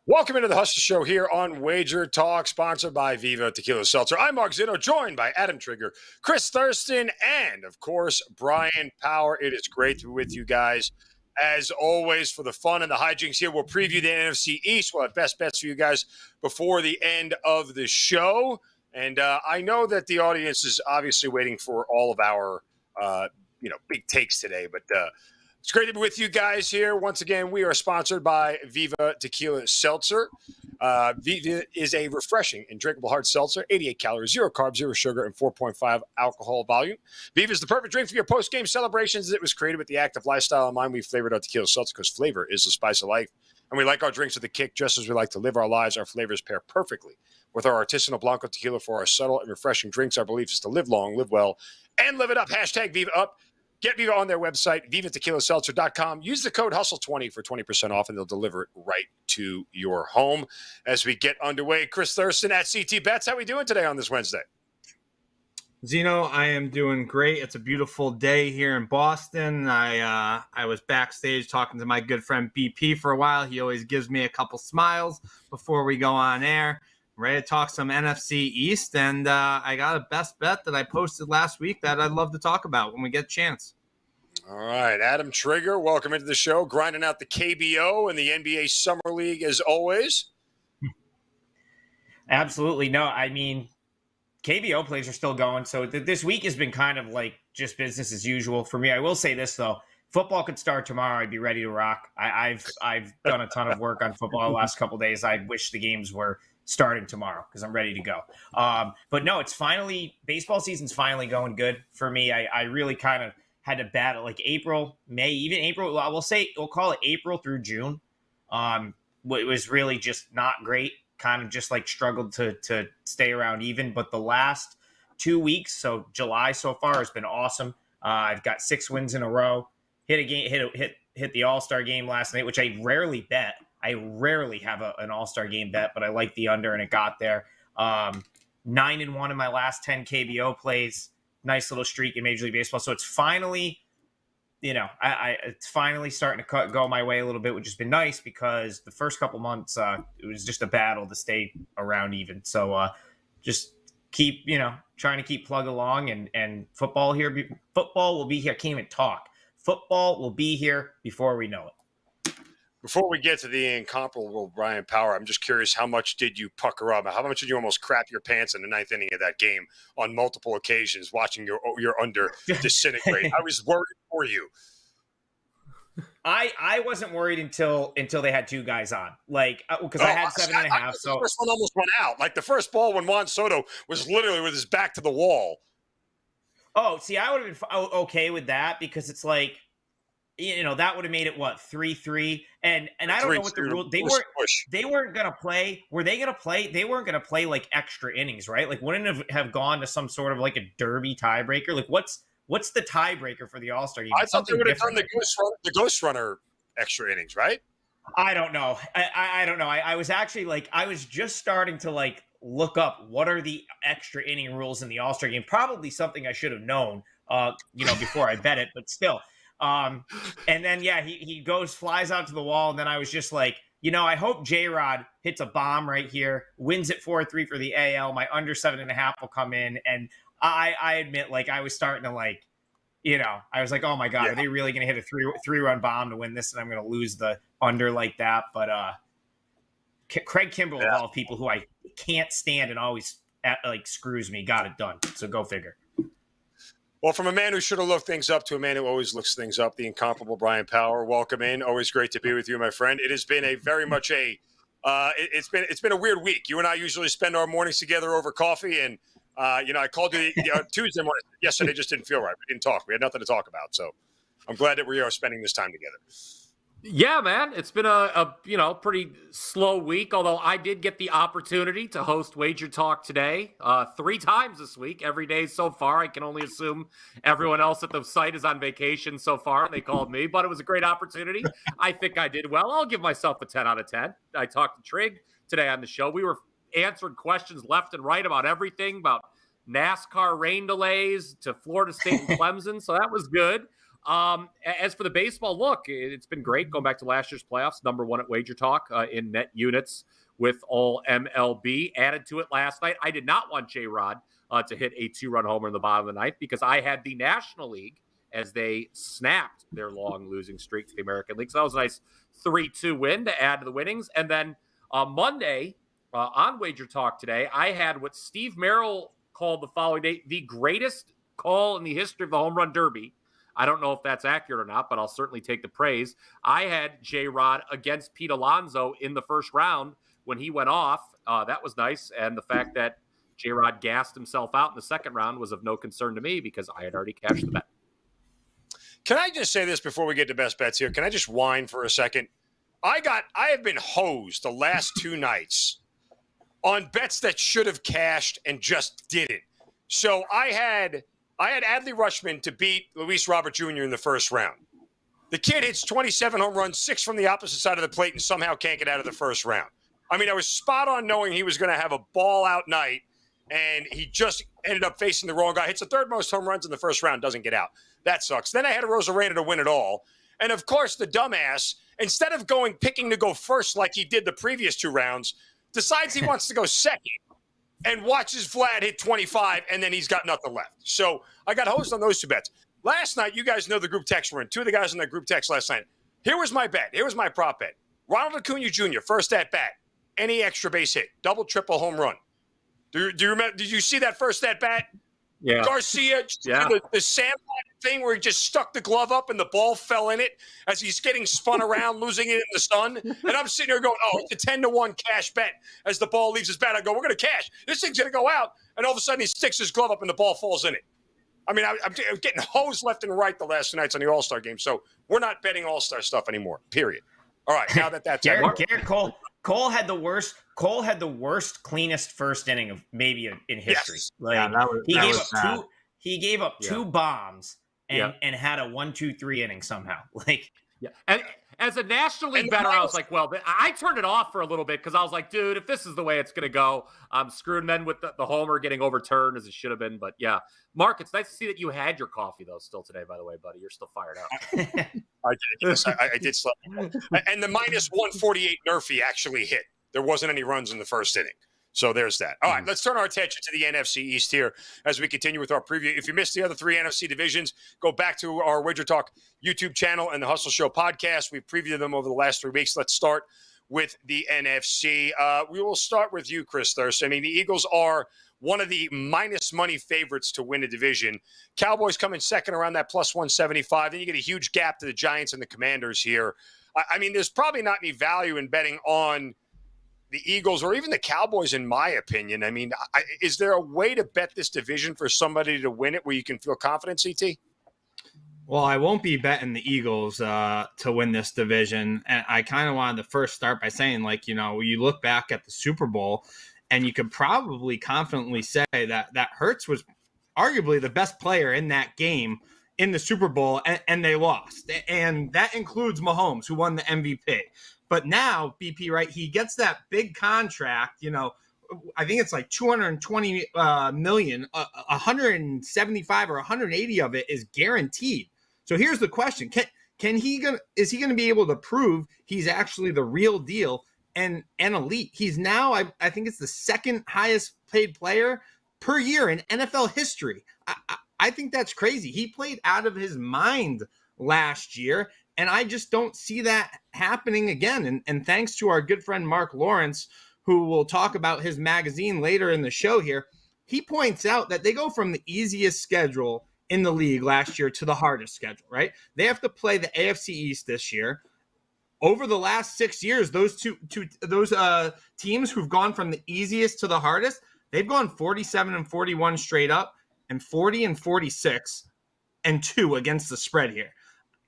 Welcome into the Hustle Show here on Wager Talk, sponsored by Viva Tequila Seltzer. I'm Mark Zinno, joined by Adam Trigger, Chris Thurston, and, of course, Bryan Power. It is great to be with you guys. As always, for the fun and the hijinks here, we'll preview the NFC East. We'll have best bets for you guys before the end of the show. And I know that the audience is obviously waiting for all of our, big takes today, but it's great to be with you guys here. Once again, we are sponsored by Viva Tequila Seltzer. Viva is a refreshing and drinkable hard seltzer, 88 calories, 0 carbs, 0 sugar, and 4.5 alcohol volume. Viva is the perfect drink for your post-game celebrations. It was created with the active lifestyle in mind. We flavored our tequila seltzer because flavor is the spice of life. And we like our drinks with a kick just as we like to live our lives. Our flavors pair perfectly with our artisanal Blanco tequila for our subtle and refreshing drinks. Our belief is to live long, live well, and live it up. Hashtag Viva Up. Get Viva on their website, vivatequilaseltzer.com. Use the code HUSTLE20 for 20% off, and they'll deliver it right to your home. As we get underway, Chris Thurston at CT Bets. How are we doing today on this Wednesday? Zeno, I am doing great. It's a beautiful day here in Boston. I was backstage talking to my good friend BP for a while. He always gives me a couple smiles before we go on air. I'm ready to talk some NFC East, and I got a best bet that I posted last week that I'd love to talk about when we get a chance. All right, Adam Trigger, welcome into the show. Grinding out the KBO and the NBA Summer League as always. Absolutely. No, I mean, KBO plays are still going, so this week has been kind of like just business as usual for me. I will say this, though. Football could start tomorrow. I'd be ready to rock. I've done a ton of work on football the last couple of days. I wish the games were starting tomorrow because I'm ready to go. But no, it's finally – baseball season's finally going good for me. I really kind of had to battle like April, May, even April. We'll call it April through June. It was really just not great. Kind of just like struggled to stay around even. But the last 2 weeks, so July so far has been awesome. I've got 6 wins in a row. Hit the All-Star game last night, which I rarely bet. I rarely have an All-Star game bet, but I like the under, and it got there. 9-1 in my last 10 KBO plays. Nice little streak in Major League Baseball. So it's finally, it's finally starting to go my way a little bit, which has been nice because the first couple months it was just a battle to stay around even. So just keep, trying to keep plugging along, and football will be here. I can't even talk. Football will be here before we know it. Before we get to the incomparable Bryan Power, I'm just curious, how much did you pucker up? How much did you almost crap your pants in the ninth inning of that game on multiple occasions, watching your under disintegrate? I was worried for you. I wasn't worried until they had 2 guys on, because I had 7.5. So the first one almost went out. Like the first ball when Juan Soto was literally with his back to the wall. Oh, see, I would have been okay with that because it's like, that would have made it 3-3, and I don't know what the rule. They weren't gonna play. Were they gonna play? They weren't gonna play like extra innings, right? Like, wouldn't have gone to some sort of like a derby tiebreaker. Like, what's the tiebreaker for the All-Star game? I thought they would have done the Ghost Runner extra innings, right? I don't know. I don't know. I was actually I was just starting to look up what are the extra inning rules in the All-Star game. Probably something I should have known, before I bet it, but still. And then, he flies out to the wall. And then I was just like, I hope J-Rod hits a bomb right here, wins it 4-3 for the AL. My under 7.5 will come in. And I admit, I was starting to I was like, oh my God, Are they really going to hit a three-run bomb to win this? And I'm going to lose the under like that. But Craig Kimbrell, of all people who I can't stand and always screws me, got it done. So go figure. Well, from a man who should have looked things up to a man who always looks things up, the incomparable Bryan Power. Welcome in. Always great to be with you, my friend. It has been it's been a weird week. You and I usually spend our mornings together over coffee, and I called you Tuesday morning. Yesterday just didn't feel right. We didn't talk. We had nothing to talk about. So I'm glad that we are spending this time together. Yeah, man, it's been a pretty slow week, although I did get the opportunity to host Wager Talk today 3 times this week, every day so far. I can only assume everyone else at the site is on vacation so far. They called me, but it was a great opportunity. I think I did well. I'll give myself a 10 out of 10. I talked to Trig today on the show. We were answering questions left and right about everything, about NASCAR rain delays to Florida State and Clemson, so that was good. As for the baseball, look, it's been great going back to last year's playoffs. Number one at Wager Talk in net units with all MLB. Added to it last night. I did not want J-Rod to hit a 2-run homer in the bottom of the ninth because I had the National League as they snapped their long losing streak to the American League. So that was a nice 3-2 win to add to the winnings. And then Monday on Wager Talk today, I had what Steve Merrill called the following day the greatest call in the history of the home run derby. I don't know if that's accurate or not, but I'll certainly take the praise. I had J-Rod against Pete Alonso in the first round when he went off. That was nice. And the fact that J-Rod gassed himself out in the second round was of no concern to me because I had already cashed the bet. Can I just say this before we get to best bets here? Can I just whine for a second? I have been hosed the last 2 nights on bets that should have cashed and just didn't. So I had Adley Rutschman to beat Luis Robert Jr. in the first round. The kid hits 27 home runs, 6 from the opposite side of the plate, and somehow can't get out of the first round. I mean, I was spot on knowing he was going to have a ball-out night, and he just ended up facing the wrong guy. Hits the third most home runs in the first round, doesn't get out. That sucks. Then I had a Rosarena to win it all. And, of course, the dumbass, instead of picking to go first like he did the previous 2 rounds, decides he wants to go second and watches Vlad hit 25, and then he's got nothing left. So I got hosed on those 2 bets. Last night, you guys know the group text we're in. 2 of the guys in that group text last night. Here was my bet. Here was my prop bet. Ronald Acuna Jr., first at bat, any extra base hit, double, triple, home run. Do you remember? Did you see that first at bat? Yeah. Garcia, the sandlot thing where he just stuck the glove up and the ball fell in it as he's getting spun around, losing it in the sun. And I'm sitting here going, oh, it's a 10-1 cash bet as the ball leaves his bat. I go, we're going to cash. This thing's going to go out. And all of a sudden he sticks his glove up and the ball falls in it. I mean, I'm getting hosed left and right the last 2 nights on the All-Star game. So we're not betting All-Star stuff anymore, period. All right, now that's Garrett Cole had the worst. Cole had the worst, cleanest first inning of maybe in history. Yes. Like, he gave up 2 bombs and had a 1-2-3 inning somehow. Like, and as a National League bettor, I was like, well, I turned it off for a little bit because I was like, dude, if this is the way it's going to go, I'm screwed. Then with the homer getting overturned as it should have been. But yeah, Mark, it's nice to see that you had your coffee though still today, by the way, buddy. You're still fired up. I did. Yes, I did. And the minus 148 Nerfy actually hit. There wasn't any runs in the first inning. So there's that. All right, let's turn our attention to the NFC East here as we continue with our preview. If you missed the other 3 NFC divisions, go back to our Wager Talk YouTube channel and the Hustle Show podcast. We've previewed them over the last 3 weeks. Let's start with the NFC. We will start with you, Chris Thurston. I mean, the Eagles are one of the minus money favorites to win a division. Cowboys come in second around that plus 175. Then you get a huge gap to the Giants and the Commanders here. I mean, there's probably not any value in betting on the Eagles or even the Cowboys, in my opinion. I mean, is there a way to bet this division for somebody to win it where you can feel confident, CT? Well, I won't be betting the Eagles to win this division. And I kind of wanted to first start by saying, like, you know, you look back at the Super Bowl and you could probably confidently say that Hurts was arguably the best player in that game in the Super Bowl, and they lost. And that includes Mahomes, who won the MVP. But now, BP, right, he gets that big contract, you know, I think it's like $220 million, 175 or 180 of it is guaranteed. So here's the question. Is he going to be able to prove he's actually the real deal and elite? He's now, I think it's the second highest paid player per year in NFL history. I think that's crazy. He played out of his mind last year, and I just don't see that happening again. And thanks to our good friend Mark Lawrence, who will talk about his magazine later in the show here, he points out that they go from the easiest schedule in the league last year to the hardest schedule, right? They have to play the AFC East this year. Over the last 6 years, those teams who've gone from the easiest to the hardest, they've gone 47-41 straight up and 40-46 and 2 against the spread here.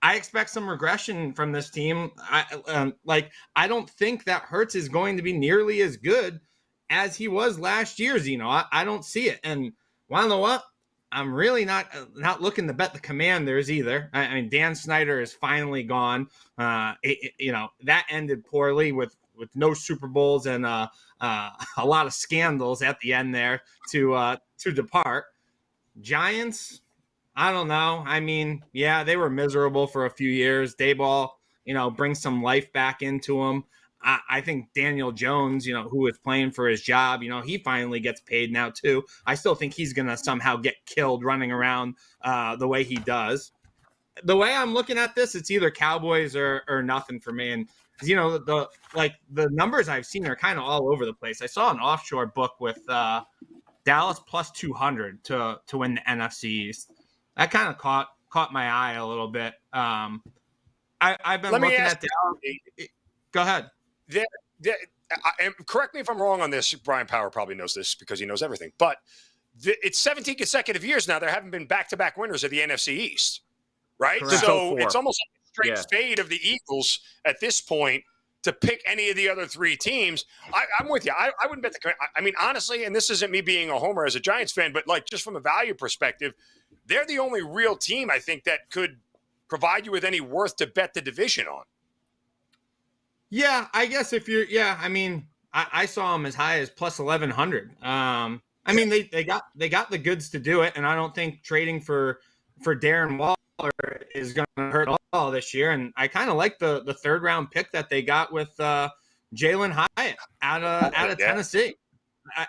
I expect some regression from this team. I don't think that Hurts is going to be nearly as good as he was last year, Zeno. I don't see it. And want to know what? I'm really not looking to bet the Commanders either. I mean, Dan Snyder is finally gone. That ended poorly with no Super Bowls and a lot of scandals at the end there to depart. Giants, I don't know. I mean, yeah, they were miserable for a few years. Dayball, brings some life back into them. I think Daniel Jones, who is playing for his job, he finally gets paid now too. I still think he's going to somehow get killed running around the way he does. The way I'm looking at this, it's either Cowboys or nothing for me. And the numbers I've seen are kind of all over the place. I saw an offshore book with Dallas plus 200 to win the NFC East. That kind of caught my eye a little bit. I've been looking at Dallas. Go ahead. Correct me if I'm wrong on this. Bryan Power probably knows this because he knows everything. But it's 17 consecutive years now. There haven't been back-to-back winners of the NFC East, right? Correct. So it's almost like a straight fade of the Eagles at this point to pick any of the other three teams. I'm with you. I wouldn't bet the – I mean, honestly, and this isn't me being a homer as a Giants fan, but like just from a value perspective, they're the only real team, I think, that could provide you with any worth to bet the division on. Yeah, I guess if you're – yeah, I mean, I saw them as high as plus 1,100. I mean, they got the goods to do it, and I don't think trading for Darren Waller is going to hurt all this year. And I kind of like the third round pick that they got with Jalen Hyatt out of Tennessee.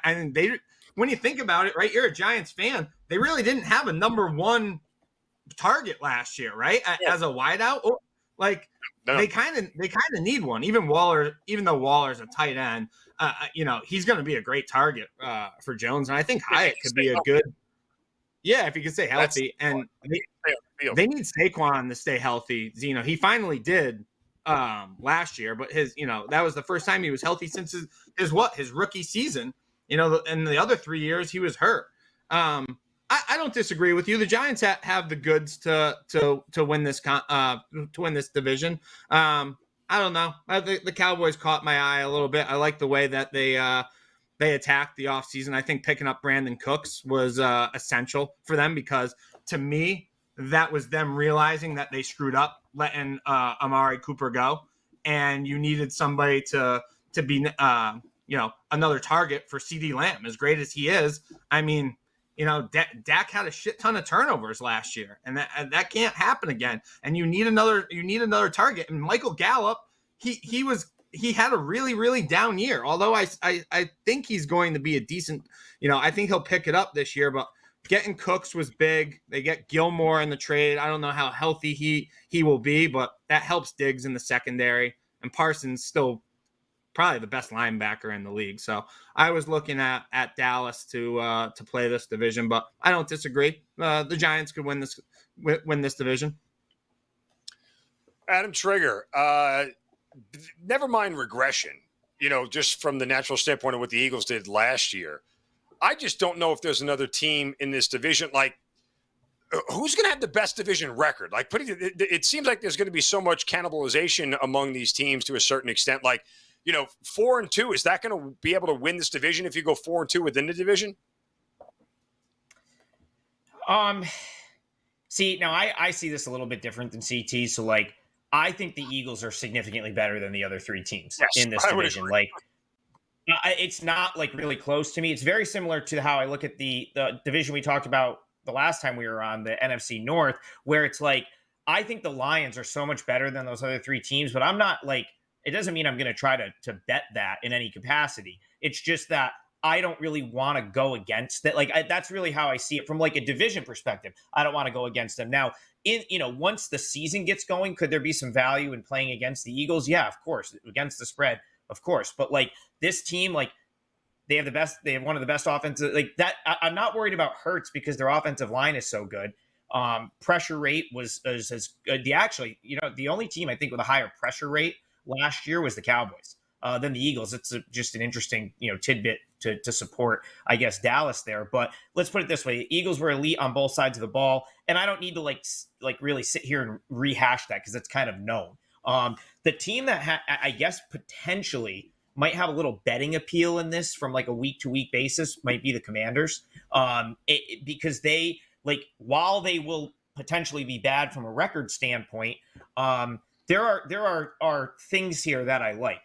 And when you think about it, right, you're a Giants fan. They really didn't have a number one target last year, right? As a wideout, they kind of need one. Even though Waller's a tight end, he's going to be a great target for Jones. And I think Hyatt could be a good. Yeah, if he could stay healthy. And they need Saquon to stay healthy. Zinno, he finally did last year, but that was the first time he was healthy since his rookie season. And the other 3 years he was hurt. I don't disagree with you. The Giants have the goods to win this division. I don't know. The Cowboys caught my eye a little bit. I like the way that they attacked the offseason. I think picking up Brandon Cooks was essential for them because, to me, that was them realizing that they screwed up letting Amari Cooper go, and you needed somebody to be another target for CeeDee Lamb. As great as he is, I mean, Dak had a shit ton of turnovers last year, and that can't happen again. And you need another target. And Michael Gallup, he had a really, really down year. Although I think he's going to be a decent, I think he'll pick it up this year. But getting Cooks was big. They get Gilmore in the trade. I don't know how healthy he will be, but that helps Diggs in the secondary. And Parsons still probably the best linebacker in the league. So I was looking at Dallas to play this division, but I don't disagree. The Giants could win this division. Adam Trigger, never mind regression, just from the natural standpoint of what the Eagles did last year. I just don't know if there's another team in this division. Like, who's going to have the best division record? Like, it seems like there's going to be so much cannibalization among these teams to a certain extent. Like, 4-2, is that going to be able to win this division if you go 4-2 within the division? See, now I see this a little bit different than CT. So, I think the Eagles are significantly better than the other three teams in this division. It's not really close to me. It's very similar to how I look at the division we talked about the last time we were on, the NFC North, where it's I think the Lions are so much better than those other three teams, but I'm not it doesn't mean I'm going to try to bet that in any capacity. It's just that I don't really want to go against that. That's really how I see it from a division perspective. I don't want to go against them. Now, once the season gets going, could there be some value in playing against the Eagles? Yeah, of course. Against the spread, of course. But this team, they have one of the best offenses that. I'm not worried about Hurts because their offensive line is so good. Pressure rate is the only team I think with a higher pressure rate last year was the Cowboys than the Eagles. It's just an interesting, tidbit to support, I guess, Dallas there. But let's put it this way. The Eagles were elite on both sides of the ball. And I don't need to really sit here and rehash that because it's kind of known. The team that I guess potentially might have a little betting appeal in this from a week to week basis might be the Commanders. Because they while they will potentially be bad from a record standpoint, there are things here that I like.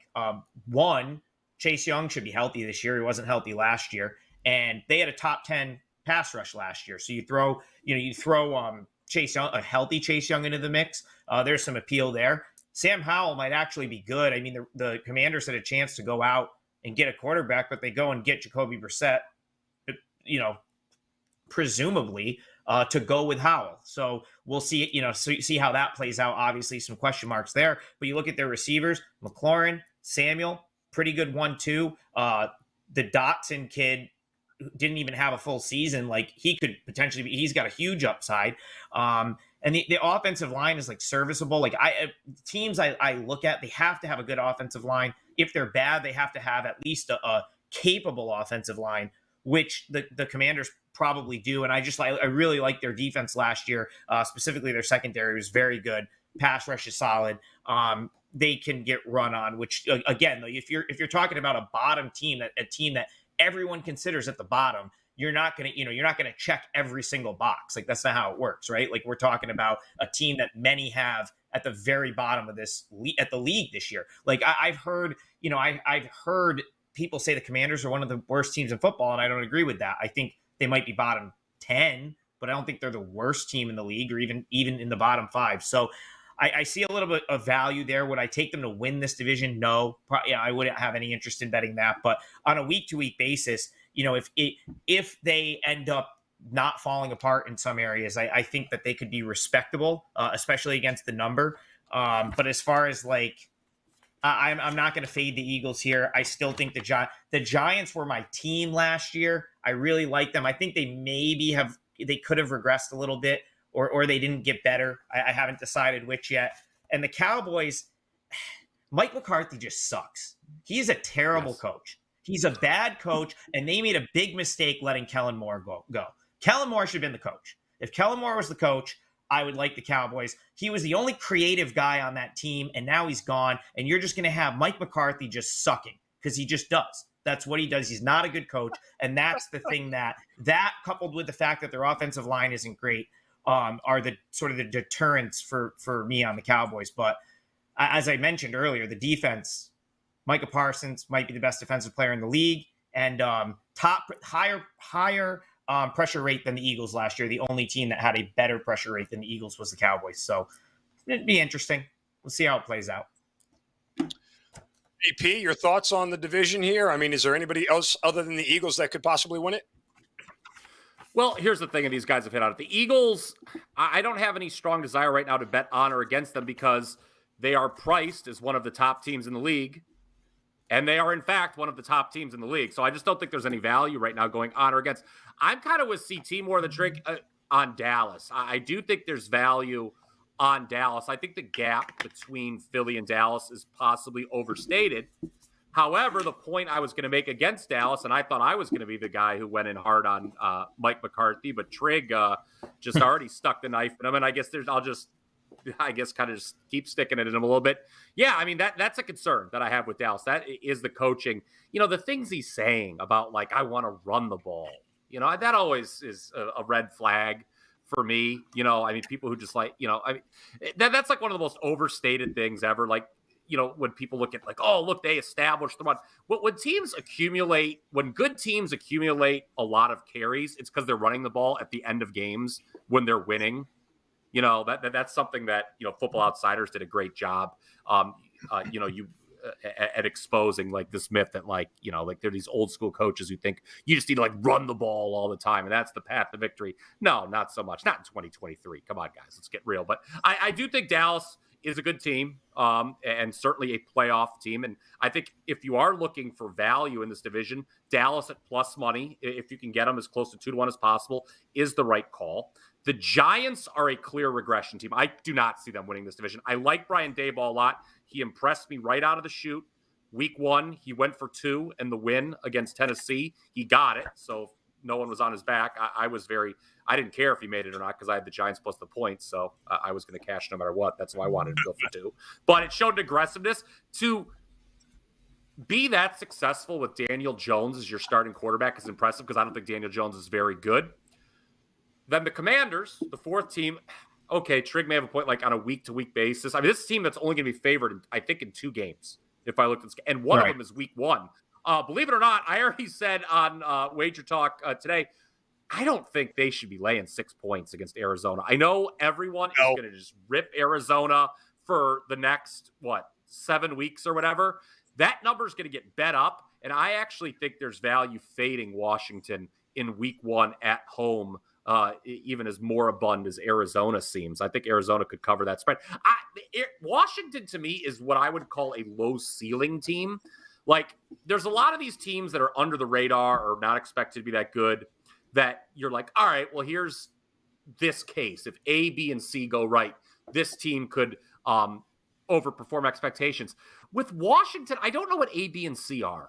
One, Chase Young should be healthy this year. He wasn't healthy last year. And they had a top 10 pass rush last year. So you throw Chase Young, a healthy Chase Young into the mix. There's some appeal there. Sam Howell might actually be good. I mean, the Commanders had a chance to go out and get a quarterback, but they go and get Jacoby Brissett, presumably to go with Howell. So we'll see, see how that plays out. Obviously, some question marks there. But you look at their receivers, McLaurin, Samuel, pretty good 1-2. The Dotson kid didn't even have a full season. Like, he could potentially be, he's got a huge upside. And the offensive line is like serviceable. Like, teams I look at, they have to have a good offensive line. If they're bad, they have to have at least a capable offensive line, which the Commanders probably do. And I really like their defense last year. Specifically, their secondary was very good. Pass rush is solid. They can get run on, which again, though, if you're talking about a bottom team, a team that everyone considers at the bottom, you're not going to check every single box. Like, that's not how it works, right? Like, we're talking about a team that many have at the very bottom of at the league this year. Like, I've heard people say the Commanders are one of the worst teams in football, and I don't agree with that. I think they might be bottom 10, but I don't think they're the worst team in the league, or even in the bottom 5. So I see a little bit of value there. Would I take them to win this division? No, I wouldn't have any interest in betting that. But on a week-to-week basis, if they end up not falling apart in some areas, I think that they could be respectable, especially against the number. But as far as I'm not going to fade the Eagles here. I still think the Giants were my team last year. I really like them. I think they could have regressed a little bit, or they didn't get better. I haven't decided which yet. And the Cowboys, Mike McCarthy just sucks. He's a terrible coach. He's a bad coach, and they made a big mistake letting Kellen Moore go. Kellen Moore should have been the coach. If Kellen Moore was the coach, I would like the Cowboys. He was the only creative guy on that team, and now he's gone, and you're just going to have Mike McCarthy just sucking, because he just does. That's what he does. He's not a good coach, and that's the thing that coupled with the fact that their offensive line isn't great, are the sort of the deterrents for me on the Cowboys. But as I mentioned earlier, the defense, Micah Parsons might be the best defensive player in the league, and higher pressure rate than the Eagles last year. The only team that had a better pressure rate than the Eagles was the Cowboys. So it'd be interesting. We'll see how it plays out. AP, your thoughts on the division here? I mean, is there anybody else other than the Eagles that could possibly win it? Well, here's the thing, and these guys have hit on it. The Eagles, I don't have any strong desire right now to bet on or against them, because they are priced as one of the top teams in the league, and they are, in fact, one of the top teams in the league. So I just don't think there's any value right now going on or against. I'm kind of with CT more than Trig on Dallas. I do think there's value on Dallas. I think the gap between Philly and Dallas is possibly overstated. However, the point I was going to make against Dallas, and I thought I was going to be the guy who went in hard on Mike McCarthy, but Trig just already stuck the knife in him, and I guess kind of just keep sticking it in him a little bit. Yeah, I mean, that's a concern that I have with Dallas. That is the coaching. The things he's saying about, like, I want to run the ball. That always is a red flag for me. I mean, people who just that's like one of the most overstated things ever. Like, when people look at, like, oh, look, they established the run. When good teams accumulate a lot of carries, it's because they're running the ball at the end of games when they're winning. That's something that, Football Outsiders did a great job, at exposing, like, this myth that, like, they're these old school coaches who think you just need to, like, run the ball all the time, and that's the path to victory. No, not so much. Not in 2023. Come on, guys, let's get real. But I do think Dallas is a good team, and certainly a playoff team. And I think if you are looking for value in this division, Dallas at plus money, if you can get them as close to 2-1 as possible, is the right call. The Giants are a clear regression team. I do not see them winning this division. I like Brian Daboll a lot. He impressed me right out of the chute. Week 1, he went for 2 in the win against Tennessee. He got it, so no one was on his back. I didn't care if he made it or not, because I had the Giants plus the points, so I was going to cash no matter what. That's why I wanted to go for 2. But it showed aggressiveness. To be that successful with Daniel Jones as your starting quarterback is impressive, because I don't think Daniel Jones is very good. Then the Commanders, the 4th team, okay, Trig may have a point, like, on a week-to-week basis. I mean, this is a team that's only going to be favored, I think, in 2 games, if I looked at this. And one of them is week 1. Believe it or not, I already said on Wager Talk today, I don't think they should be laying 6 points against Arizona. I know everyone is going to just rip Arizona for the next, 7 weeks or whatever. That number is going to get bet up, and I actually think there's value fading Washington in week 1 at home, even as moribund as Arizona seems. I think Arizona could cover that spread. Washington, to me, is what I would call a low-ceiling team. Like, there's a lot of these teams that are under the radar or not expected to be that good that you're like, all right, well, here's this case. If A, B, and C go right, this team could overperform expectations. With Washington, I don't know what A, B, and C are,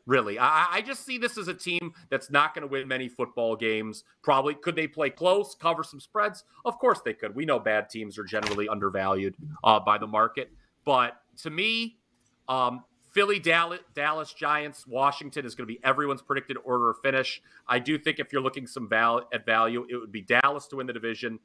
really. I just see this as a team that's not going to win many football games. Probably. Could they play close, cover some spreads? Of course they could. We know bad teams are generally undervalued by the market. But to me, Philly, Dallas, Giants, Washington is going to be everyone's predicted order of finish. I do think if you're looking at value, it would be Dallas to win the division.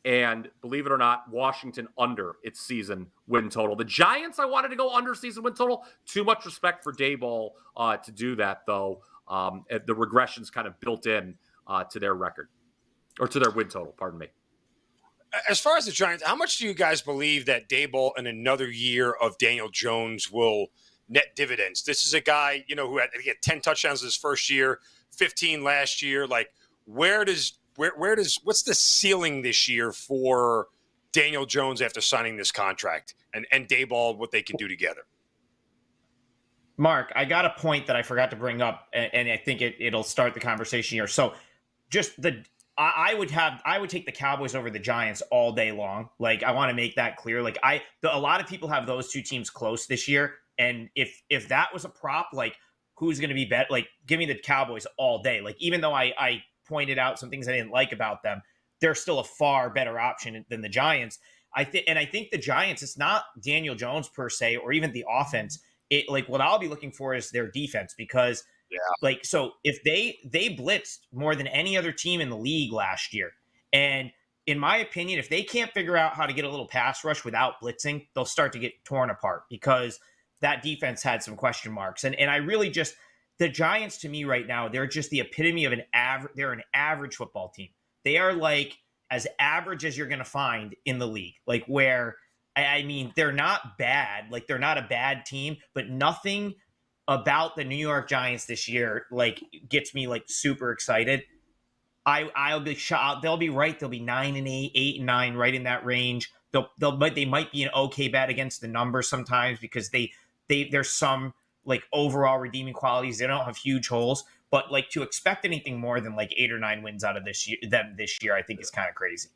And believe it or not, Washington under its season win total. The Giants, I wanted to go under season win total. Too much respect for Daboll to do that, though. The regression's kind of built in to their record, or to their win total, pardon me. As far as the Giants, how much do you guys believe that Daboll and another year of Daniel Jones will net dividends? This is a guy, who had 10 touchdowns his first year, 15 last year. Like, what's the ceiling this year for Daniel Jones after signing this contract, and Daboll, what they can do together? Mark, I got a point that I forgot to bring up, and I think it'll start the conversation here. So just I would take the Cowboys over the Giants all day long. Like, I want to make that clear. Like, a lot of people have those two teams close this year. And if that was a prop, like, who's going to be bet? Like, give me the Cowboys all day. Like, even though I pointed out some things I didn't like about them, they're still a far better option than the Giants. I think the Giants, it's not Daniel Jones per se, or even the offense. What I'll be looking for is their defense, because so if they blitzed more than any other team in the league last year, and in my opinion, if they can't figure out how to get a little pass rush without blitzing, they'll start to get torn apart, because that defense had some question marks. And I really just, the Giants to me right now, they're just the epitome of they're an average football team. They are like as average as you're going to find in the league. Like, where, I mean, they're not bad. Like, they're not a bad team, but nothing about the New York Giants this year, like, gets me like super excited. I'll be shocked. They'll be right. They'll be 9-8, 8-9, right in that range. They might be an okay bet against the numbers sometimes, because there's some like overall redeeming qualities. They don't have huge holes, but like, to expect anything more than like 8 or 9 wins out of this year, I think is kind of crazy.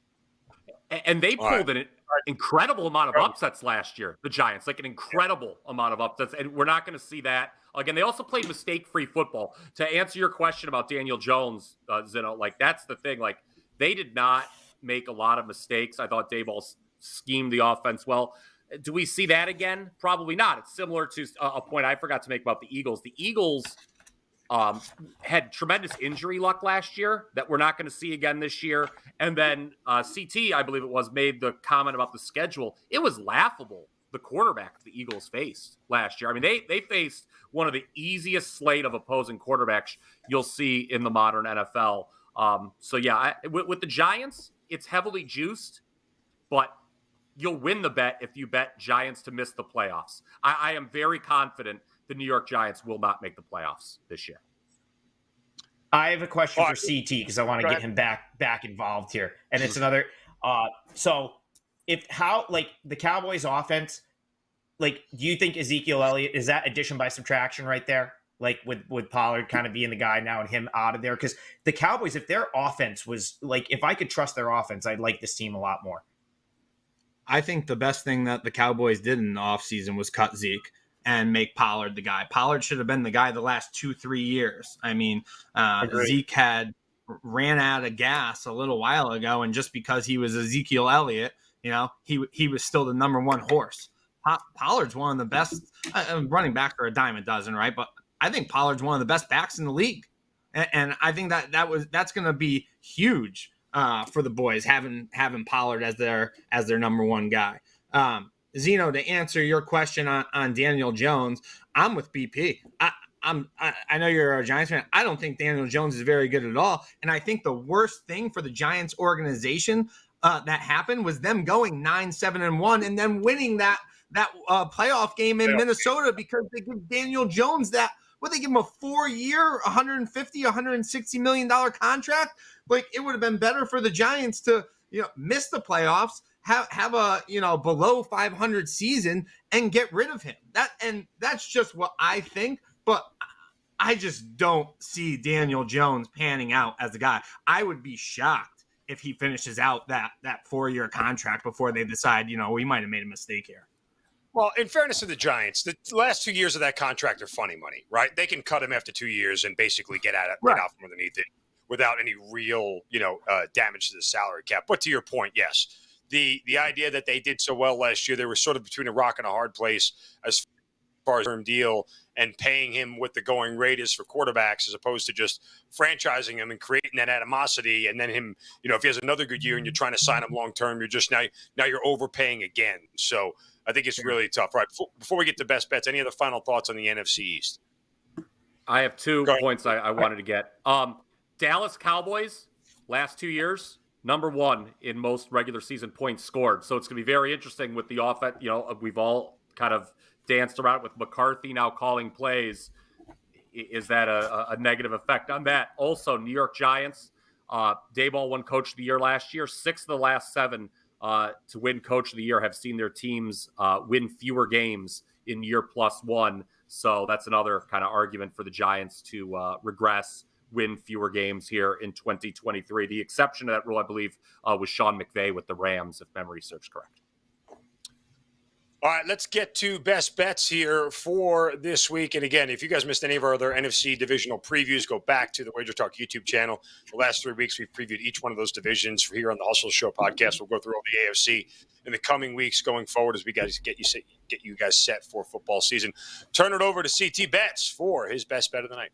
And they pulled an incredible amount of upsets last year, the Giants, like an incredible amount of upsets. And we're not going to see that again. They also played mistake-free football. To answer your question about Daniel Jones, Zinno, like, that's the thing. Like, they did not make a lot of mistakes. I thought Daboll schemed the offense well. Do we see that again? Probably not. It's similar to a point I forgot to make about the Eagles. The Eagles had tremendous injury luck last year that we're not going to see again this year. And then CT, I believe it was, made the comment about the schedule. It was laughable, the quarterback the Eagles faced last year. I mean, they faced one of the easiest slate of opposing quarterbacks you'll see in the modern NFL. With the Giants, it's heavily juiced, but you'll win the bet if you bet Giants to miss the playoffs. I am very confident the New York Giants will not make the playoffs this year. I have a question for CT, because I want to get him back involved here. And it's another so the Cowboys offense, like, do you think Ezekiel Elliott, is that addition by subtraction right there? Like, with Pollard kind of being the guy now and him out of there? Because the Cowboys, if their offense was like, if I could trust their offense, I'd like this team a lot more. I think the best thing that the Cowboys did in the offseason was cut Zeke and make Pollard the guy. Pollard should have been the guy the last 2-3 years. I mean, Zeke had ran out of gas a little while ago, and just because he was Ezekiel Elliott, he was still the number one horse. Pollard's one of the best running back, or a dime a dozen, right? But I think Pollard's one of the best backs in the league, and I think that's going to be huge for the boys, having Pollard as their number one guy. Zinno, to answer your question on Daniel Jones, I'm with BP. I know you're a Giants fan. I don't think Daniel Jones is very good at all. And I think the worst thing for the Giants organization that happened was them going 9-7-1 and then winning that playoff game in Minnesota because they give Daniel Jones that. Would they give him a 4-year, $150, $160 million contract? Like, it would have been better for the Giants to, miss the playoffs, have a, below 500 season and get rid of him. That's just what I think. But I just don't see Daniel Jones panning out as a guy. I would be shocked if he finishes out that 4-year contract before they decide, we might have made a mistake here. Well, in fairness to the Giants, the last 2 years of that contract are funny money, right? They can cut him after 2 years and basically get out from underneath it without any real, damage to the salary cap. But to your point, yes, the idea that they did so well last year, they were sort of between a rock and a hard place as far as term deal and paying him what the going rate is for quarterbacks as opposed to just franchising him and creating that animosity. And then him, if he has another good year and you're trying to sign him long term, you're just now you're overpaying again. So I think it's really tough. Right. Before we get to best bets, any other final thoughts on the NFC East? I have 2 points I wanted to get. Dallas Cowboys, last 2 years, number 1 in most regular season points scored. So it's going to be very interesting with the offense. We've all kind of danced around with McCarthy now calling plays. Is that a negative effect on that? Also, New York Giants, Daboll won Coach of the Year last year. 6 of the last 7 to win Coach of the Year have seen their teams win fewer games in year +1. So that's another kind of argument for the Giants to regress, win fewer games here in 2023. The exception to that rule, I believe, was Sean McVay with the Rams, if memory serves correct. All right, let's get to best bets here for this week. And again, if you guys missed any of our other NFC divisional previews, go back to the Wager Talk YouTube channel. The last 3 weeks, we've previewed each one of those divisions for here on the Hustle Show podcast. We'll go through all the AFC in the coming weeks going forward as we guys get you guys set for football season. Turn it over to CT Bets for his best bet of the night.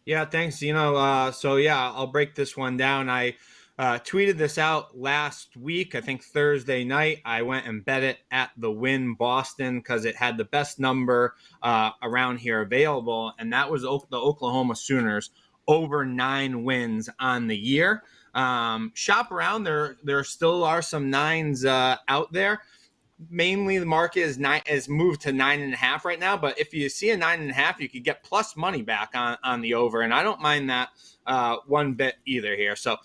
Yeah, thanks, I'll break this one down. I tweeted this out last week, I think Thursday night. I went and bet it at the Win Boston because it had the best number around here available, and that was the Oklahoma Sooners over 9 wins on the year. Shop around. There still are some 9s out there. Mainly the market is moved to 9.5 right now, but if you see a 9.5, you could get plus money back on the over, and I don't mind that one bit either here. So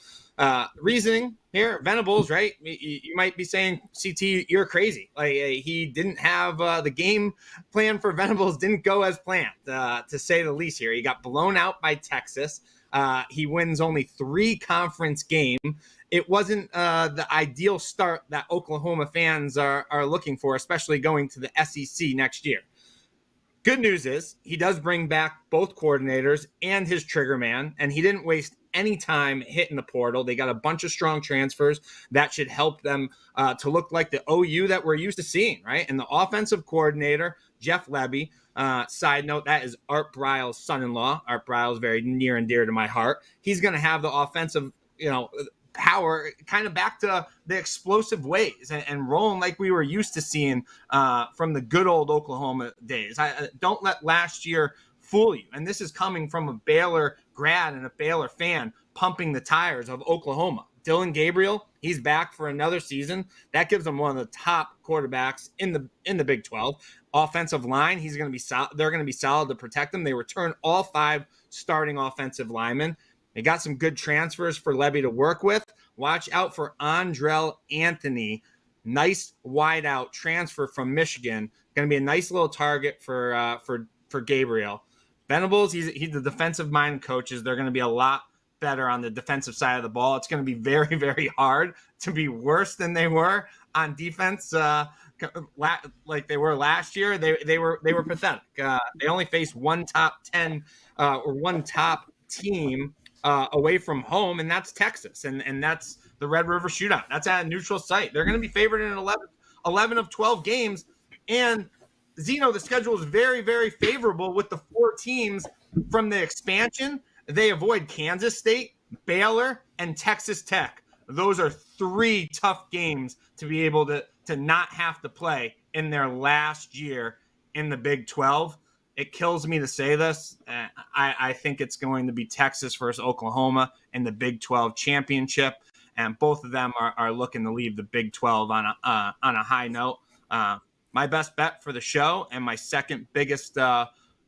reasoning here, Venables, right? You might be saying, CT, you're crazy. Like, he didn't have the game plan for Venables didn't go as planned, to say the least here. He got blown out by Texas. He wins only 3 conference games. It wasn't the ideal start that Oklahoma fans are looking for, especially going to the SEC next year. Good news is he does bring back both coordinators and his trigger man, and he didn't waste any time hitting the portal. They got a bunch of strong transfers that should help them to look like the OU that we're used to seeing, right? And the offensive coordinator, Jeff Lebby, side note, that is Art Briles' son-in-law. Art Briles, very near and dear to my heart. He's going to have the offensive, power kind of back to the explosive ways and rolling like we were used to seeing from the good old Oklahoma days. I don't let last year fool you. And this is coming from a Baylor grad and a Baylor fan pumping the tires of Oklahoma. Dylan Gabriel, he's back for another season. That gives them one of the top quarterbacks in the Big 12. Offensive line, he's going to be solid. They're going to be solid to protect him. They return all 5 starting offensive linemen. They got some good transfers for Lebby to work with. Watch out for Andrell Anthony. Nice wideout transfer from Michigan. Going to be a nice little target for Gabriel. Venables, he's the defensive mind coaches. They're going to be a lot better on the defensive side of the ball. It's going to be very, very hard to be worse than they were on defense. Like they were last year. They were pathetic. They only faced one top 10 or one top team away from home, and that's Texas, and that's the Red River Shootout. That's at a neutral site. They're going to be favored in 11 of 12 games, and Zinno, the schedule is very, very favorable with the 4 teams from the expansion. They avoid Kansas State, Baylor, and Texas Tech. Those are 3 tough games to be able to not have to play in their last year in the Big 12. it kills me to say this. I think it's going to be Texas versus Oklahoma in the Big 12 championship, and both of them are looking to leave the Big 12 on a high note. My best bet for the show and my second biggest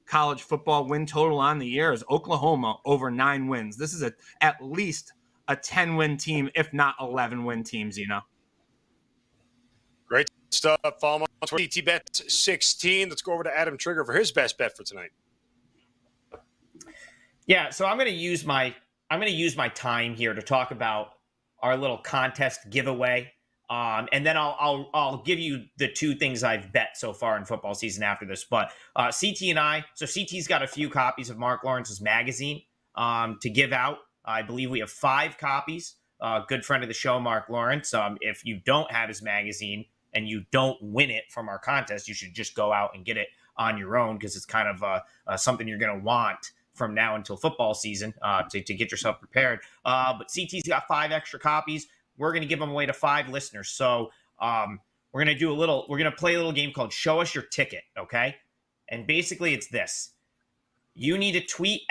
college football win total on the year is Oklahoma over 9 wins. This is at least a 10-win team, if not 11-win teams, Great stuff. Follow me on Twitter, TBet16. Let's go over to Adam Trigger for his best bet for tonight. Yeah, so I'm going to use my time here to talk about our little contest giveaway, and then I'll give you the 2 things I've bet so far in football season after this. But CT and I, so CT's got a few copies of Mark Lawrence's magazine to give out. I believe we have 5 copies. Good friend of the show, Mark Lawrence. If you don't have his magazine and you don't win it from our contest, you should just go out and get it on your own, because it's kind of something you're going to want from now until football season to get yourself prepared. But CT's got 5 extra copies. We're going to give them away to 5 listeners. So we're going to play a little game called Show Us Your Ticket, okay? And basically it's this. You need to tweet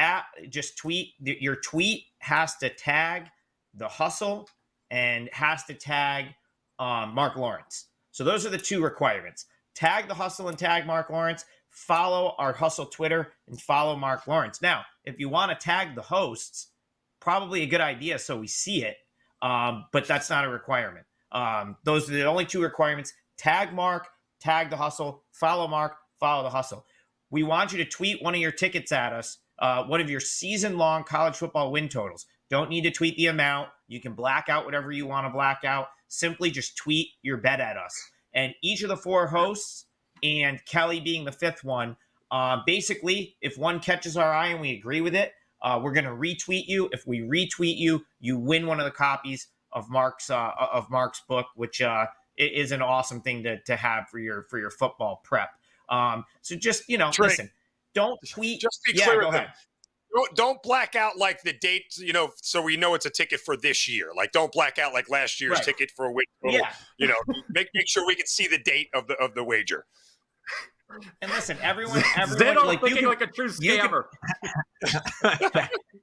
your tweet has to tag The Hustle and has to tag Mark Lawrence. So those are the 2 requirements. Tag The Hustle and tag Mark Lawrence. Follow our Hustle Twitter and follow Mark Lawrence. Now, if you want to tag the hosts, probably a good idea so we see it, but that's not a requirement. Those are the only 2 requirements. Tag Mark, tag The Hustle, follow Mark, follow The Hustle. We want you to tweet one of your tickets at us, one of your season-long college football win totals. Don't need to tweet the amount. You can black out whatever you want to black out. Simply just tweet your bet at us. And each of the 4 hosts, and Kelly being the 5th one, basically, if one catches our eye and we agree with it, we're going to retweet you. If we retweet you, you win one of the copies of Mark's book, which is an awesome thing to have for your football prep. So just listen, don't tweet. Just be clear. Go ahead. Don't black out like the date, so we know it's a ticket for this year. Like, don't black out like last year's ticket for a week. Yeah. Make sure we can see the date of the wager. And listen, everyone like a true scammer.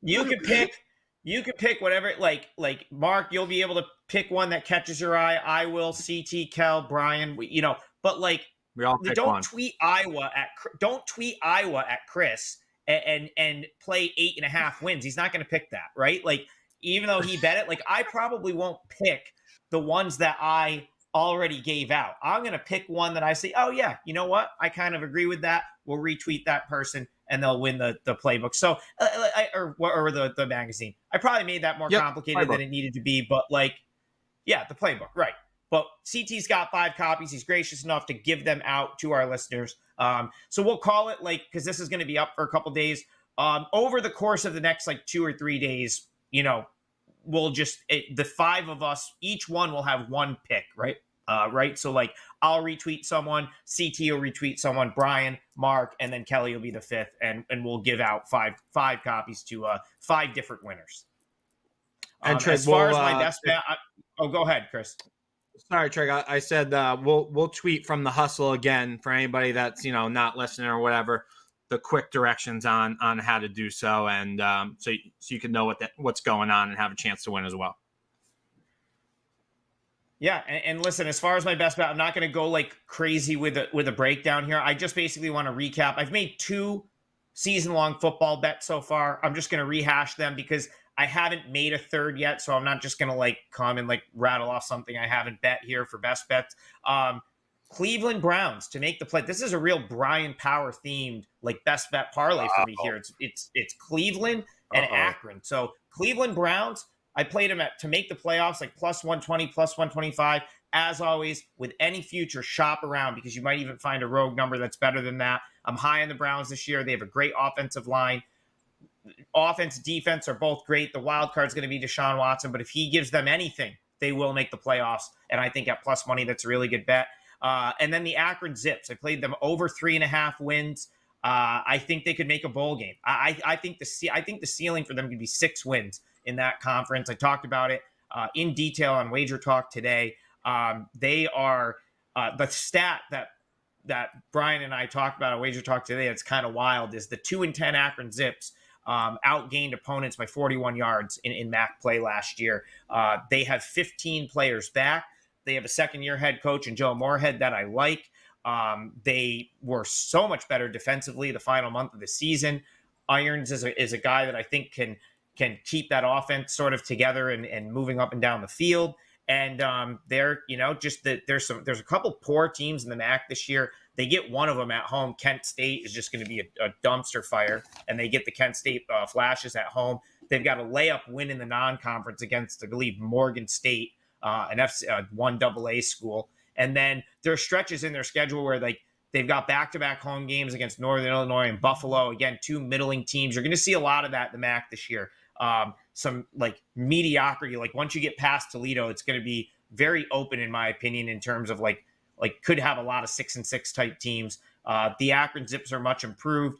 You can pick whatever. Like Mark, you'll be able to pick one that catches your eye. I will. CT, Kel, Brian. But like, we all don't tweet Iowa at Chris and play 8.5 wins. He's not going to pick that, right? Like, even though he bet it, like, I probably won't pick the ones that I already gave out. I'm going to pick one that I say, oh yeah, you know what? I kind of agree with that. We'll retweet that person and they'll win the playbook. So, or the magazine. I probably made that more complicated than it needed to be, but the playbook, right. But CT's got 5 copies. He's gracious enough to give them out to our listeners. So we'll call it, because this is going to be up for a couple days. Over the course of the next 2 or 3 days, we'll the 5 of us, each one will have 1 pick, right? Right. So I'll retweet someone, CT will retweet someone, Brian, Mark, and then Kelly will be the 5th, and we'll give out five copies to 5 different winners. And as far as my best bet, go ahead, Chris. Sorry, Trey. I said we'll tweet from the Hustle again for anybody that's not listening or whatever. The quick directions on how to do so, and so you can know what's going on and have a chance to win as well. Yeah, and listen, as far as my best bet, I'm not going to go crazy with a breakdown here. I just basically want to recap. I've made 2 season-long football bets so far. I'm just going to rehash them because I haven't made a 3rd yet, so I'm not just going to come and rattle off something I haven't bet here for best bets. Cleveland Browns to make the play. This is a real Bryan Power themed best bet parlay for me here. It's Cleveland and Akron. So Cleveland Browns, I played them to make the playoffs plus 120, plus 125. As always, with any future, shop around because you might even find a rogue number that's better than that. I'm high on the Browns this year. They have a great offensive line. Offense, defense are both great. The wild card is going to be Deshaun Watson, but if he gives them anything, they will make the playoffs. And I think at plus money, that's a really good bet. And then the Akron Zips. I played them over 3.5 wins. I think they could make a bowl game. I think the ceiling for them could be 6 wins in that conference. I talked about it in detail on Wager Talk today. They are the stat that that Brian and I talked about on Wager Talk today that's kind of wild is the 2-10 Akron Zips outgained opponents by 41 yards in MAC play last year. They have 15 players back. They have a second-year head coach in Joe Moorhead that I like. They were so much better defensively the final month of the season. Irons is a guy that I think can keep that offense sort of together and moving up and down the field. And there's a couple poor teams in the MAC this year. They get one of them at home. Kent State is just going to be a dumpster fire, and they get the Kent State Flashes at home. They've got a layup win in the non-conference against, I believe, Morgan State, an one AA school. And then there are stretches in their schedule where they've got back-to-back home games against Northern Illinois and Buffalo. Again, two middling teams. You're going to see a lot of that in the MAC this year. Some like mediocrity. Like once you get past Toledo, it's going to be very open, in my opinion, in terms of like could have a lot of 6-6 type teams. The Akron Zips are much improved.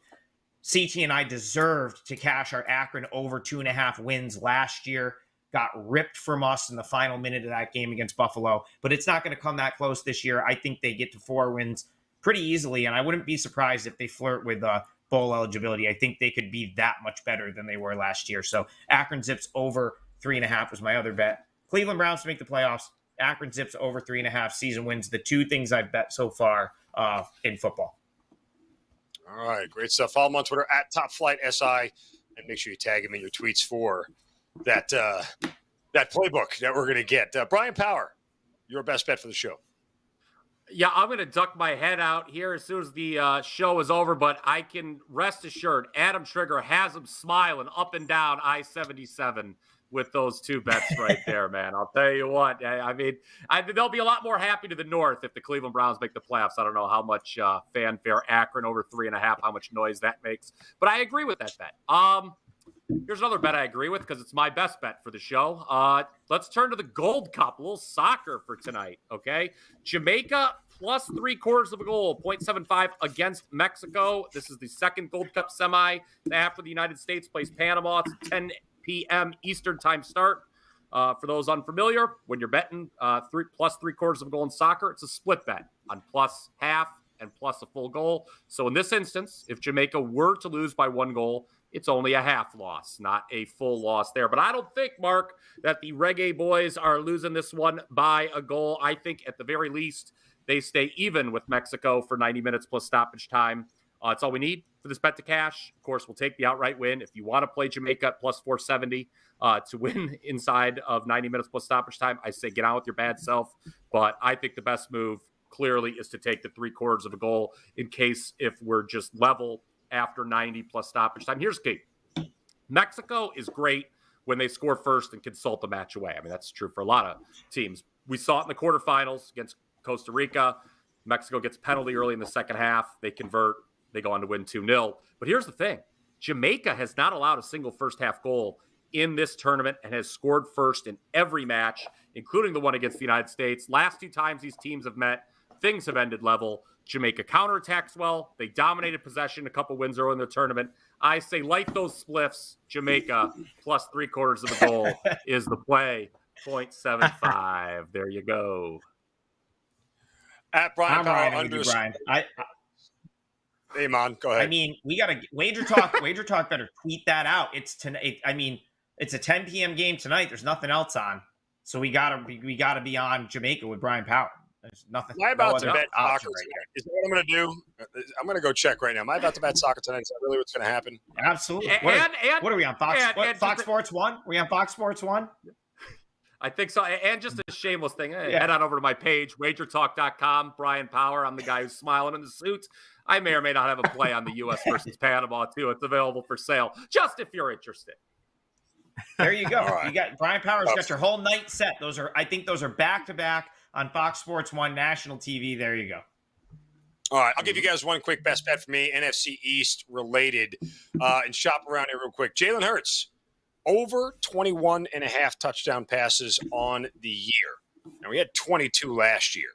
CT and I deserved to cash our Akron over 2.5 wins last year. Got ripped from us in the final minute of that game against Buffalo, but it's not going to come that close this year. I think they get to 4 wins pretty easily, and I wouldn't be surprised if they flirt with bowl eligibility. I think they could be that much better than they were last year. So Akron Zips over 3.5 was my other bet. Cleveland Browns to make the playoffs. Akron Zips over 3.5 season wins. The two things I've bet so far in football. All right, great stuff. Follow them on Twitter at TopFlightSI, and make sure you tag him in your tweets for that playbook that we're going to get. Bryan Power, your best bet for the show. Yeah, I'm going to duck my head out here as soon as the show is over, but I can rest assured Adam Trigger has him smiling up and down I-77 with those two bets right there, man. I'll tell you what. I mean, they'll be a lot more happy to the north if the Cleveland Browns make the playoffs. I don't know how much fanfare Akron over 3.5, how much noise that makes, but I agree with that bet. Here's another bet I agree with because it's my best bet for the show. Let's turn to the Gold Cup, a little soccer for tonight, okay? Jamaica plus 3/4 of a goal, 0.75 against Mexico. This is the second Gold Cup semi after the United States plays Panama. It's a 10 p.m. Eastern time start. For those unfamiliar, when you're betting plus 3/4 of a goal in soccer, it's a split bet on plus half and plus a full goal. So in this instance, if Jamaica were to lose by 1 goal, it's only a half loss, not a full loss there. But I don't think, Mark, that the Reggae boys are losing this one by a goal. I think at the very least, they stay even with Mexico for 90 minutes plus stoppage time. That's all we need for this bet to cash. Of course, we'll take the outright win. If you want to play Jamaica at plus 470 to win inside of 90 minutes plus stoppage time, I say get on with your bad self. But I think the best move clearly is to take the 3/4 of a goal in case if we're just level after 90 plus stoppage time. Here's the key. Mexico is great when they score first and can salt the match away. I mean, that's true for a lot of teams. We saw it in the quarterfinals against Costa Rica. Mexico gets a penalty early in the second half. They convert. They go on to win 2-0. But here's the thing. Jamaica has not allowed a single first half goal in this tournament and has scored first in every match, including the one against the United States. Last 2 times these teams have met, things have ended level. Jamaica counterattacks well. They dominated possession a couple wins early in the tournament. I say light those spliffs. Jamaica plus 3/4 of a goal is the play. 0.75. There you go. At Bryan I'm Power riding under. with you, Brian. Hey, man, go ahead. I mean, we got to Wager Talk. Wager Talk better tweet that out. It's tonight. I mean, it's a 10 p.m. game tonight. There's nothing else on, so we gotta be on Jamaica with Bryan Power. There's nothing. Am I about to no bet other soccer option right tonight? Is that what I'm going to do? I'm going to go check right now. Am I about to bet soccer tonight? Is that really what's going to happen? now. Absolutely. And What are we on? Fox? and Fox Sports 1? We on Fox Sports 1? I think so. And just a shameless thing, head on over to my page, wagertalk.com. Bryan Power. I'm the guy who's smiling in the suit. I may or may not have a play on the U.S. versus Panama, too. It's available for sale, just if you're interested. There you go. Right. You got Bryan Power's got your whole night set. I think those are back-to-back on Fox Sports 1 national TV. There you go. All right, I'll give you guys one quick best bet for me, NFC East related, and shop around here real quick. Jalen Hurts, over 21.5 touchdown passes on the year. And we had 22 last year.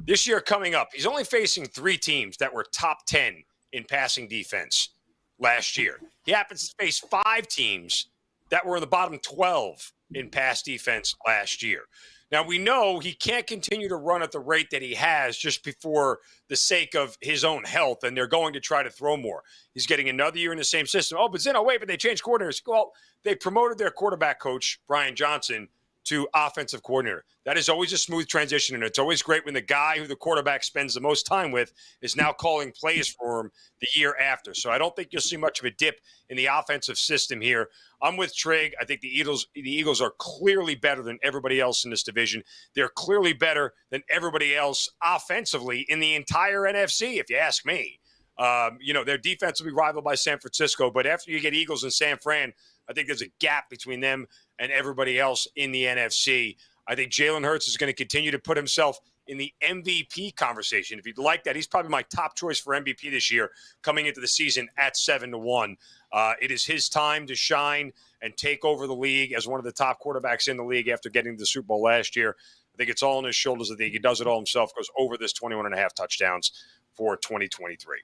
This year coming up, he's only facing 3 teams that were top 10 in passing defense last year. He happens to face 5 teams that were in the bottom 12 in pass defense last year. Now, we know he can't continue to run at the rate that he has just before the sake of his own health, and they're going to try to throw more. He's getting another year in the same system. Oh, but Zinno, wait, but they changed coordinators. Well, they promoted their quarterback coach, Brian Johnson, to offensive coordinator. That is always a smooth transition, and it's always great when the guy who the quarterback spends the most time with is now calling plays for him the year after. So I don't think you'll see much of a dip in the offensive system here. I'm with Trig. I think the Eagles are clearly better than everybody else in this division. They're clearly better than everybody else offensively in the entire NFC, if you ask me. Their defense will be rivaled by San Francisco, but after you get Eagles and San Fran, I think there's a gap between them and everybody else in the NFC. I think Jalen Hurts is going to continue to put himself in the MVP conversation. If you'd like that, he's probably my top choice for MVP this year coming into the season at 7-1. It is his time to shine and take over the league as one of the top quarterbacks in the league after getting to the Super Bowl last year. I think it's all on his shoulders. I think he does it all himself, goes over this 21.5 touchdowns for 2023.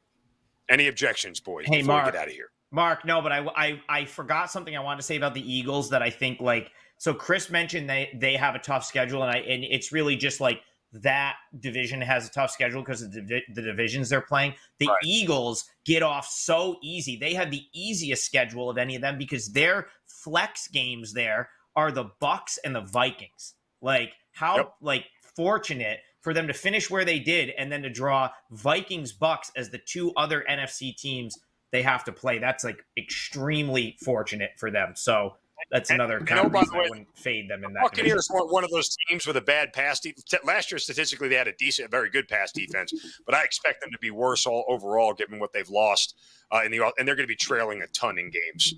Any objections, boys, hey, before Mark, we get out of here? Mark, no, but I forgot something I wanted to say about the Eagles that I think, like, so Chris mentioned they have a tough schedule, and it's really just like that division has a tough schedule because of the divisions they're playing. The Right. Eagles get off so easy. They have the easiest schedule of any of them because their flex games there are the Bucks and the Vikings. Like, how fortunate for them to finish where they did and then to draw Vikings Bucks as the two other NFC teams they have to play. That's like extremely fortunate for them. So that's another kind of reason I wouldn't fade them in that. Buccaneers weren't one of those teams with a bad pass defense. Last year, statistically, they had a very good pass defense, but I expect them to be worse overall given what they've lost and they're going to be trailing a ton in games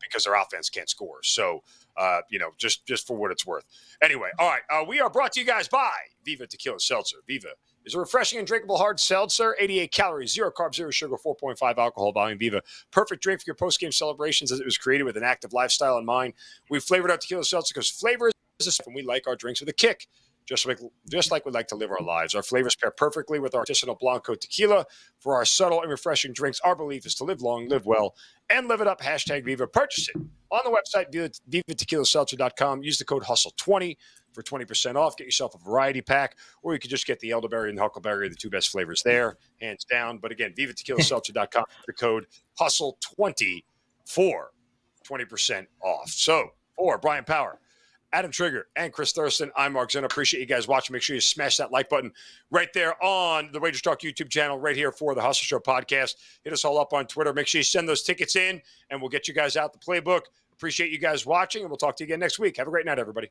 because their offense can't score. So, just for what it's worth. Anyway, all right, we are brought to you guys by Viva Tequila Seltzer. Viva is a refreshing and drinkable hard seltzer, 88 calories, 0 carbs, 0 sugar, 4.5 alcohol volume. Viva, perfect drink for your post-game celebrations as it was created with an active lifestyle in mind. We've flavored our tequila seltzer because flavor is and we like our drinks with a kick, just like we like to live our lives. Our flavors pair perfectly with our artisanal Blanco tequila. For our subtle and refreshing drinks, our belief is to live long, live well, and live it up. # Viva. Purchase it on the website, vivatequilaseltzer.com. Use the code HUSTLE20 for 20% off. Get yourself a variety pack, or you could just get the elderberry and the huckleberry, the two best flavors there, hands down. But again, vivatequilaseltzer.com, the code HUSTLE20 for 20% off. So for Bryan Power, Adam Trigger, and Chris Thurston, I'm Mark Zinno. Appreciate you guys watching. Make sure you smash that like button right there on the Wager Talk YouTube channel, right here for the Hustle Show podcast. Hit us all up on Twitter. Make sure you send those tickets in, and we'll get you guys out the playbook. Appreciate you guys watching, and we'll talk to you again next week. Have a great night, everybody.